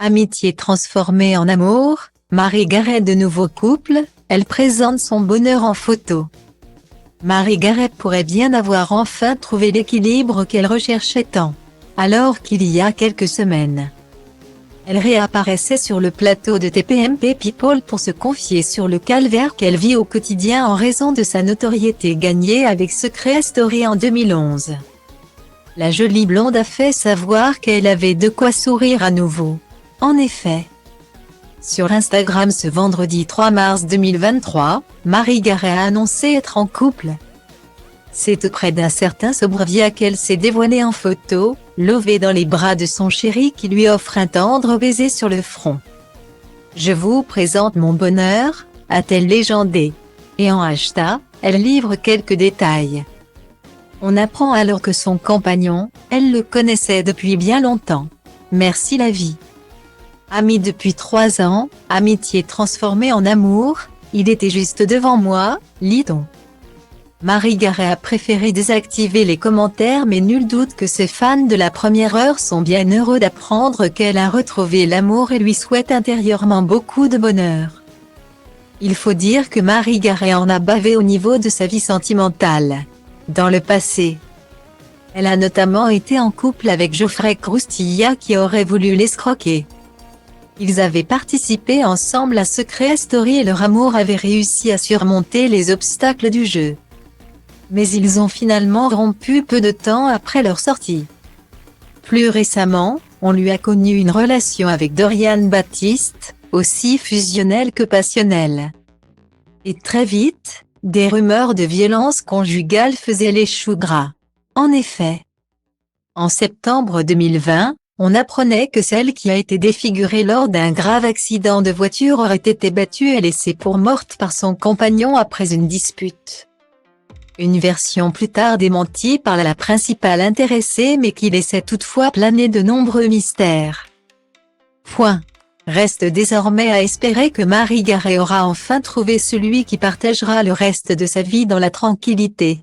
Amitié transformée en amour, Marie Garret de nouveau couple, elle présente son bonheur en photo. Marie Garret pourrait bien avoir enfin trouvé l'équilibre qu'elle recherchait tant, alors qu'il y a quelques semaines. Elle réapparaissait sur le plateau de TPMP People pour se confier sur le calvaire qu'elle vit au quotidien en raison de sa notoriété gagnée avec Secret Story en 2011. La jolie blonde a fait savoir qu'elle avait de quoi sourire à nouveau. En effet, sur Instagram ce vendredi 3 mars 2023, Marie Garret a annoncé être en couple. C'est auprès d'un certain Sobrevia qu'elle s'est dévoilée en photo, levée dans les bras de son chéri qui lui offre un tendre baiser sur le front. « Je vous présente mon bonheur », a-t-elle légendé. Et en hashtag, elle livre quelques détails. On apprend alors que son compagnon, elle le connaissait depuis bien longtemps. Merci la vie. Amis depuis 3 ans, amitié transformée en amour, il était juste devant moi, lit-on. Marie Garret a préféré désactiver les commentaires mais nul doute que ses fans de la première heure sont bien heureux d'apprendre qu'elle a retrouvé l'amour et lui souhaitent intérieurement beaucoup de bonheur. Il faut dire que Marie Garret en a bavé au niveau de sa vie sentimentale. Dans le passé, elle a notamment été en couple avec Geoffrey Croustilla qui aurait voulu l'escroquer. Ils avaient participé ensemble à Secret Story et leur amour avait réussi à surmonter les obstacles du jeu. Mais ils ont finalement rompu peu de temps après leur sortie. Plus récemment, on lui a connu une relation avec Dorian Baptiste, aussi fusionnelle que passionnelle. Et très vite, des rumeurs de violence conjugale faisaient les choux gras. En effet, en septembre 2020, on apprenait que celle qui a été défigurée lors d'un grave accident de voiture aurait été battue et laissée pour morte par son compagnon après une dispute. Une version plus tard démentie par la principale intéressée mais qui laissait toutefois planer de nombreux mystères. Reste désormais à espérer que Marie Garret aura enfin trouvé celui qui partagera le reste de sa vie dans la tranquillité.